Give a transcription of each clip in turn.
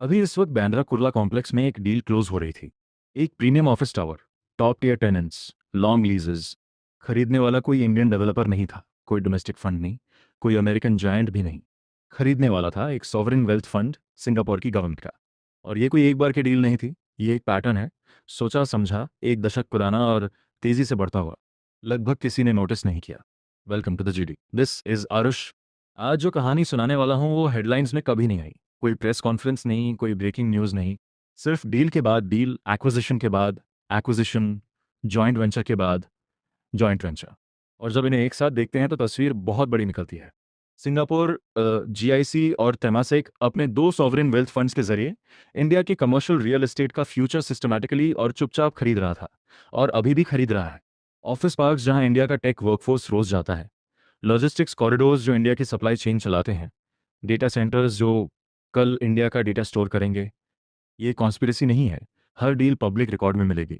अभी इस वक्त बांद्रा कुर्ला कॉम्प्लेक्स में एक डील क्लोज हो रही थी। एक premium office tower, top tier tenants, long leases. खरीदने वाला कोई इंडियन डेवलपर नहीं था, कोई डोमेस्टिक फंड नहीं, कोई अमेरिकन जायंट भी नहीं। खरीदने वाला था एक सॉवरिन वेल्थ फंड, सिंगापुर की गवर्नमेंट का। और ये कोई एक बार की डील नहीं थी, ये एक पैटर्न है। सोचा समझा, एक दशक पुराना और तेजी से बढ़ता हुआ। लगभग किसी ने नोटिस नहीं किया। Welcome to the GD, this is Aarush. आज जो कहानी सुनाने वाला हूँ वो हेडलाइंस में कभी नहीं आई। कोई प्रेस कॉन्फ्रेंस नहीं, कोई ब्रेकिंग न्यूज़ नहीं। सिर्फ डील के बाद डील, एक्विजिशन के बाद एक्विजिशन, जॉइंट वेंचर के बाद जॉइंट वेंचर। और जब इन्हें एक साथ देखते हैं तो तस्वीर बहुत बड़ी निकलती है। सिंगापुर, जीआईसी और तेमासेक अपने दो सॉवरिन वेल्थ फंड्स के जरिए इंडिया के कमर्शियल रियल एस्टेट का फ्यूचर सिस्टमैटिकली और चुपचाप खरीद रहा था, और अभी भी खरीद रहा है। ऑफिस पार्क्स जहां इंडिया का टेक वर्कफोर्स रोज जाता है, लॉजिस्टिक्स कॉरिडोर्स जो इंडिया की सप्लाई चेन चलाते हैं, डेटा सेंटर्स जो कल इंडिया का डेटा स्टोर करेंगे। ये कॉन्स्पिरेसी नहीं है, हर डील पब्लिक रिकॉर्ड में मिलेगी।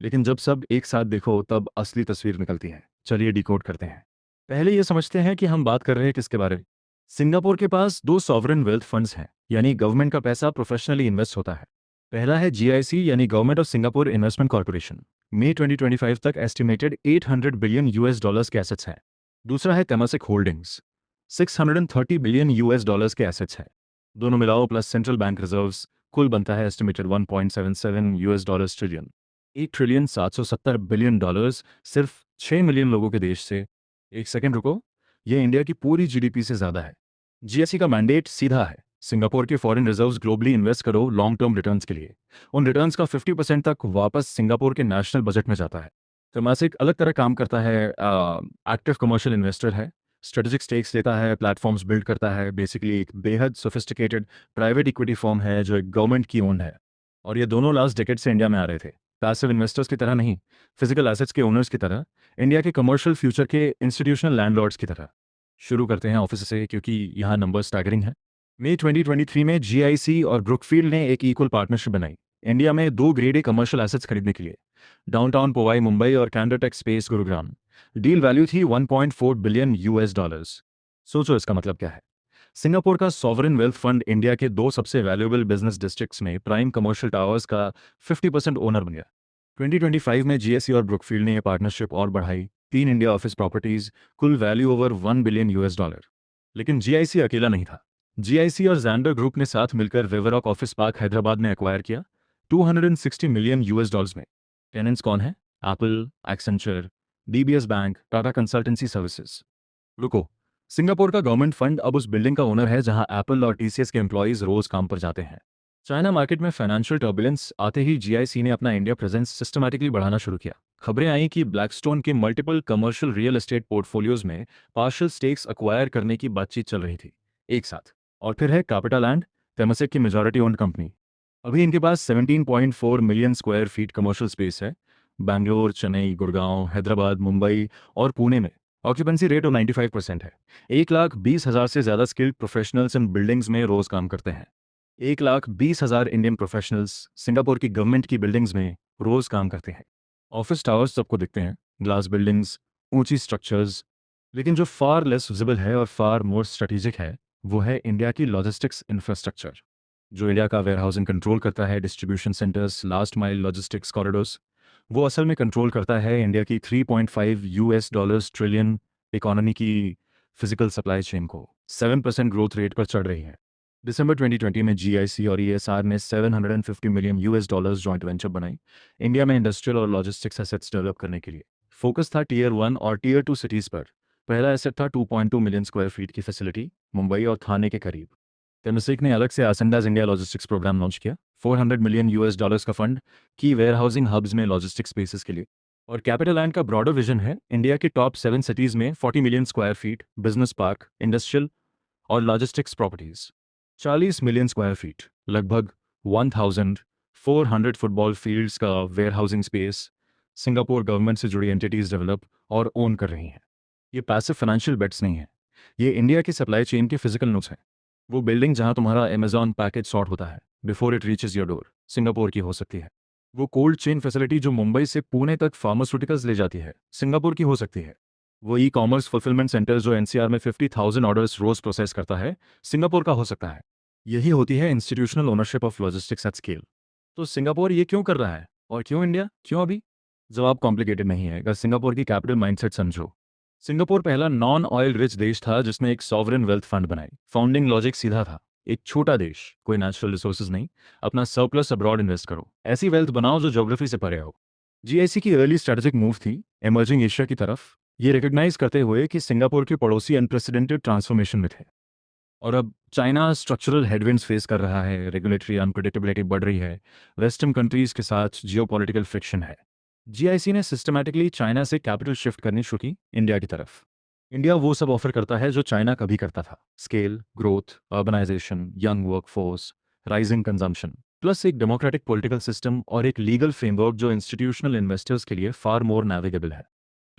लेकिन जब सब एक साथ देखो तब असली तस्वीर निकलती है। चलिए डिकोड करते हैं। पहले ये समझते हैं कि हम बात कर रहे हैं किसके बारे में। सिंगापुर के पास दो सॉवरेन वेल्थ फंड्स हैं, यानी गवर्नमेंट का पैसा प्रोफेशनली इन्वेस्ट होता है। पहला है जीआईसी यानी government of Singapore investment corporation. मई 2025 तक एस्टिमेटेड 800 बिलियन यूएस डॉलर्स के एसेट्स हैं। दूसरा है Temasek holdings, 630 billion US dollars के एसेट्स हैं। दोनों मिलाओ प्लस सेंट्रल बैंक रिजर्व्स, कुल बनता है estimated 1.77 US dollars trillion. 1 trillion 770 billion dollars सिर्फ 6 मिलियन लोगों के देश से। एक सेकंड रुको, ये इंडिया की पूरी जीडीपी से ज़्यादा है। जीएससी का मैंडेट सीधा है, सिंगापुर के फॉरेन रिजर्व्स ग्लोबली इन्वेस्ट करो लॉन्ग टर्म रिटर्न्स के लिए। उन रिटर्न्स का 50% तक वापस सिंगापुर के नेशनल बजट में जाता है। तेमासिक अलग तरह काम करता है, एक्टिव कमर्शियल इन्वेस्टर है, स्ट्रेटेजिक स्टेक्स लेता है, प्लेटफॉर्म्स बिल्ड करता है। बेसिकली एक बेहद सोफिस्टिकेटेड प्राइवेट इक्विटी फॉर्म है जो एक गवर्नमेंट की ओन्ड है। और ये दोनों लास्ट डेकेड से इंडिया में आ रहे थे, पैसिव इन्वेस्टर्स की तरह नहीं, फिजिकल एसेट्स के ओनर्स की तरह, इंडिया के कमर्शियल फ्यूचर के इंस्टीट्यूशनल लैंडलॉर्ड्स की तरह। शुरू करते हैं ऑफिस से, क्योंकि यहाँ नंबर स्टैगरिंग है। मई 2023 में जीआईसी और ब्रुकफील्ड ने एक इक्वल पार्टनरशिप बनाई इंडिया में दो ग्रेड ए कमर्शियल एसेट्स खरीदने के लिए, डाउनटाउन पोवाई मुंबई और कैंडरटेक स्पेस गुरुग्राम। डील वैल्यू थी 1.4 बिलियन यूएस डॉलर्स। सोचो इसका मतलब क्या है। सिंगापुर का सॉवरेन वेल्थ फंड इंडिया के दो सबसे वैल्यूएबल बिजनेस डिस्ट्रिक्ट्स में प्राइम कमर्शियल टावर्स का 50% ओनर बन गया। 2025 में जीएससी और ब्रुकफील्ड ने यह पार्टनरशिप और बढ़ाई, 3 इंडिया ऑफिस प्रॉपर्टीज, कुल value over 1 billion US dollar. लेकिन जीआईसी अकेला नहीं था। जीआईसी और जैंडर ग्रुप ने साथ मिलकर रिवरॉक ऑफिस पार्क हैदराबाद में एक्वायर किया 260 मिलियन यूएस डॉलर्स में। टेनेंट्स कौन है? Apple, Accenture, DBS bank, Tata consultancy services. रुको, सिंगापुर का गवर्नमेंट फंड अब उस बिल्डिंग का ओनर है जहां एप्पल और टीसीएस के एम्प्लॉयज रोज काम पर जाते हैं। चाइना मार्केट में फाइनेंशियल टर्बुलेंस आते ही जीआईसी ने अपना इंडिया प्रेजेंस सिस्टमैटिकली बढ़ाना शुरू किया। खबरें आई कि ब्लैकस्टोन के multiple commercial real estate portfolios में पार्शियल स्टेक्स अक्वायर करने की बातचीत चल रही थी एक साथ। और फिर है कैपिटल लैंड, तेमसेक की मेजॉरिटी ओन्ड कंपनी। अभी इनके पास 17.4 million square feet commercial space है। बैंगलोर, चेन्नई, गुड़गांव, हैदराबाद, मुंबई और पुणे में ऑक्यूपेंसी रेट 95% है। 1,20,000 से ज़्यादा स्किल्ड प्रोफेशनल्स इन बिल्डिंग्स में रोज काम करते हैं। 1,20,000 इंडियन प्रोफेशनल्स सिंगापुर की गवर्नमेंट की बिल्डिंग्स में रोज काम करते हैं। ऑफिस टावर्स सबको दिखते हैं, ग्लास बिल्डिंग्स, ऊंची स्ट्रक्चर्स। लेकिन जो फार लेस विजिबल है और फार मोर स्ट्रेटेजिक है, वो है इंडिया की लॉजिस्टिक्स इंफ्रास्ट्रक्चर, जो इंडिया का वेयर हाउसिंग कंट्रोल करता है, distribution centres, last mile logistics corridors. वो असल में कंट्रोल करता है इंडिया की 3.5 यूएस डॉलर्स ट्रिलियन इकोनॉमी की फिजिकल सप्लाई चेन को। 7% ग्रोथ रेट पर चढ़ रही है। दिसंबर 2020 में जीआईसी और ईएसआर ने 750 million US dollars joint venture बनाई इंडिया में इंडस्ट्रियल और लॉजिस्टिक्स एसेट्स डेवलप करने के लिए। फोकस था टीयर 1 और टीयर 2 सिटीज़ पर। पहला एसेट था 2.2 मिलियन स्क्वायर फीट की फैसिलिटी, मुंबई और थाने के करीब। तेमसेक ने अलग से Ascendas India logistics programme launch किया, 400 मिलियन यूएस डॉलर्स का फंड की वेयर हाउसिंग हब्स में लॉजिस्टिक्स स्पेसेस के लिए। और कैपिटल लैंड का ब्रॉडर विजन है इंडिया की टॉप 7 सिटीज़ में 40 million square feet business park, industrial और logistics properties. 40 million square feet, लगभग 1,400 फुटबॉल फील्ड्स का warehousing space Singapore government से जुड़ी एंटिटीज डेवलप और ओन कर रही हैं। ये पैसिव फाइनेंशियल बेट्स नहीं है, ये इंडिया की सप्लाई चेन के फिजिकल नोट्स हैं। वो बिल्डिंग जहां तुम्हारा अमेजॉन पैकेज सॉर्ट होता है before it reaches your door, Singapore की हो सकती है। वो कोल्ड चेन फैसिलिटी जो मुंबई से पुणे तक फार्मास्यूटिकल्स ले जाती है, सिंगापुर की हो सकती है। वो ई कॉमर्स फुलफिलमेंट सेंटर जो एनसीआर में 50,000 ऑर्डर्स रोज प्रोसेस करता है, सिंगापुर का हो सकता है। यही होती है institutional ownership of logistics at scale. तो सिंगापुर ये क्यों कर रहा है और क्यों इंडिया, क्यों अभी? जवाब कॉम्प्लिकेटेड नहीं है, अगर सिंगापुर की कैपिटल माइंडसेट समझो। सिंगापुर पहला नॉन ऑयल रिच देश था जिसने एक सॉवरेन वेल्थ फंड बनाई। फाउंडिंग लॉजिक सीधा था, एक छोटा देश, कोई नेचुरल रिसोर्सेज नहीं, अपना सरप्लस अब्रॉड इन्वेस्ट करो, ऐसी वेल्थ बनाओ जो ज्योग्राफी से परे हो। जीआईसी की अर्ली स्ट्रेटेजिक मूव थी इमर्जिंग एशिया की तरफ, ये रिकग्नाइज करते हुए कि सिंगापुर के पड़ोसी अनप्रेसिडेंटेड ट्रांसफॉर्मेशन में थे। और अब चाइना स्ट्रक्चरल हेडविंड्स फेस कर रहा है, रेगुलेटरी अनप्रेडिक्टेबिलिटी बढ़ रही है, वेस्टर्न कंट्रीज के साथ जियोपॉलिटिकल फ्रिक्शन है। जीआईसी ने सिस्टमैटिकली चाइना से कैपिटल शिफ्ट करनी शुरू की इंडिया की तरफ। इंडिया वो सब ऑफर करता है जो चाइना कभी करता था, scale, growth, urbanisation, young workforce, rising consumption, plus एक डेमोक्रेटिक पॉलिटिकल सिस्टम और एक लीगल फ्रेमवर्क जो इंस्टीट्यूशनल इन्वेस्टर्स के लिए फार मोर नेविगेबल है।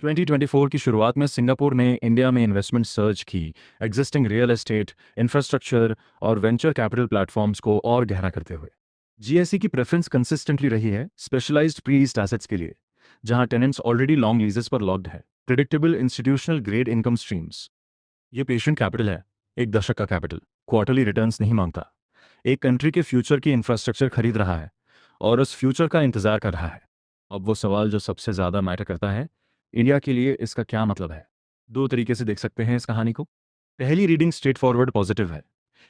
2024 की शुरुआत में सिंगापुर ने इंडिया में इन्वेस्टमेंट सर्च की, एग्जिस्टिंग रियल एस्टेट, इंफ्रास्ट्रक्चर और वेंचर कैपिटल प्लेटफॉर्म्स को और गहरा करते हुए। जीएससी की प्रेफरेंस कंसिस्टेंटली रही है स्पेशलाइज्ड प्री लीज्ड एसेट्स के लिए, जहां टेनेंट्स ऑलरेडी लॉन्ग लीजेस पर लॉक्ड है, predictable institutional grade income streams. ये पेशेंट कैपिटल है, एक दशक का कैपिटल, क्वार्टरली रिटर्न्स नहीं मांगता, एक कंट्री के फ्यूचर की इंफ्रास्ट्रक्चर खरीद रहा है और उस फ्यूचर का इंतजार कर रहा है। अब वो सवाल जो सबसे ज़्यादा मैटर करता है, इंडिया के लिए इसका क्या मतलब है? दो तरीके से देख सकते हैं इस कहानी को। पहली रीडिंग स्ट्रेट फॉरवर्ड पॉजिटिव है।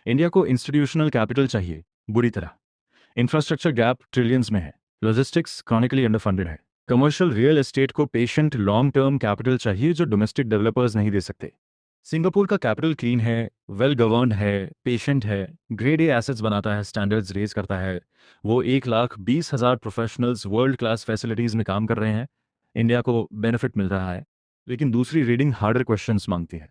इंडिया को इंस्टीट्यूशनल कैपिटल चाहिए, बुरी तरह। इंफ्रास्ट्रक्चर गैप ट्रिलियंस में है, लॉजिस्टिक्स क्रॉनिकली अंडरफंडेड है, कमर्शियल रियल एस्टेट को पेशेंट लॉन्ग टर्म कैपिटल चाहिए जो डोमेस्टिक डेवलपर्स नहीं दे सकते। सिंगापुर का कैपिटल क्लीन है, वेल गवर्नड है, पेशेंट है, ग्रेड ए एसेट्स बनाता है, स्टैंडर्ड्स रेज करता है। वो 1,20,000 प्रोफेशनल्स वर्ल्ड क्लास फैसिलिटीज़ में काम कर रहे हैं, इंडिया को बेनिफिट मिल रहा है। लेकिन दूसरी रीडिंग हार्डर क्वेश्चंस मांगती है।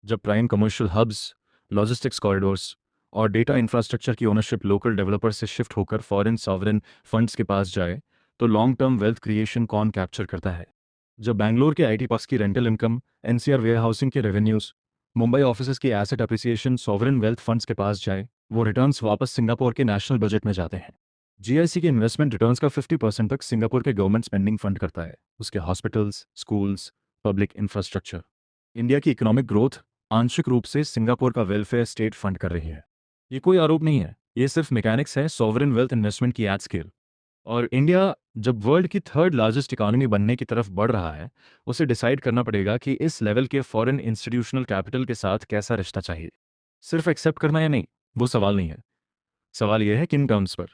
जब prime commercial hubs, logistics corridors और डेटा इंफ्रास्ट्रक्चर की ओनरशिप लोकल डेवलपर से शिफ्ट होकर फॉरेन सॉवरेन फंड्स के पास जाए, तो लॉन्ग टर्म वेल्थ क्रिएशन कौन कैप्चर करता है? जब बैंगलोर के आईटी पार्क्स की rental income, NCR warehousing के रेवेन्यूज, मुंबई ऑफिसेज की asset appreciation sovereign wealth funds के पास जाए, वो रिटर्न्स वापस सिंगापुर के नेशनल बजट में जाते हैं। जीआईसी के इन्वेस्टमेंट रिटर्न्स का 50% तक सिंगापुर के गवर्नमेंट स्पेंडिंग फंड करता है, उसके hospitals, schools, public infrastructure. India की इकोनॉमिक ग्रोथ आंशिक रूप से सिंगापुर का वेलफेयर स्टेट फंड कर रही है। ये कोई आरोप नहीं है, ये सिर्फ मैकेनिक्स है सॉवरेन वेल्थ इन्वेस्टमेंट की एट स्केल। और इंडिया जब वर्ल्ड की थर्ड लार्जेस्ट इकोनॉमी बनने की तरफ बढ़ रहा है, उसे डिसाइड करना पड़ेगा कि इस लेवल के फॉरेन इंस्टीट्यूशनल कैपिटल के साथ कैसा रिश्ता चाहिए। सिर्फ एक्सेप्ट करना या नहीं, वो सवाल नहीं है। सवाल यह है किन टर्म्स पर।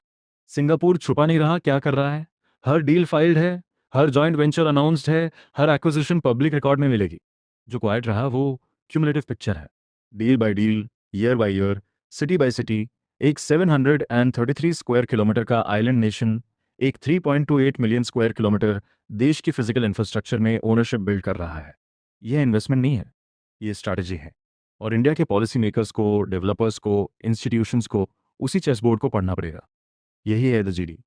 सिंगापुर छुपा नहीं रहा क्या कर रहा है, हर डील फाइल्ड है, हर जॉइंट वेंचर अनाउंस्ड है, हर एक्विजिशन पब्लिक रिकॉर्ड में मिलेगी। जो क्वाइट रहा वो क्यूमुलेटिव पिक्चर है, deal by deal, year by year, city by city. एक 733 स्क्वायर किलोमीटर का आइलैंड नेशन, एक 3.28 मिलियन स्क्वायर किलोमीटर देश की फिजिकल इंफ्रास्ट्रक्चर में ओनरशिप बिल्ड कर रहा है। यह इन्वेस्टमेंट नहीं है, ये स्ट्रैटेजी है। और इंडिया के पॉलिसी मेकर्स को, डेवलपर्स को, इंस्टीट्यूशंस को उसी चेसबोर्ड को पढ़ना पड़ेगा। यही है द जीडी।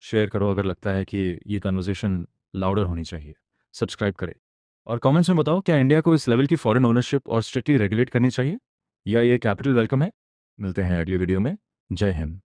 शेयर करो अगर लगता है कि ये कन्वर्सेशन लाउडर होनी चाहिए। सब्सक्राइब करें और कमेंट्स में बताओ, क्या इंडिया को इस लेवल की फॉरेन ओनरशिप और स्ट्रिक्टली रेगुलेट करनी चाहिए या ये कैपिटल वेलकम है? मिलते हैं अगली वीडियो में। जय हिंद।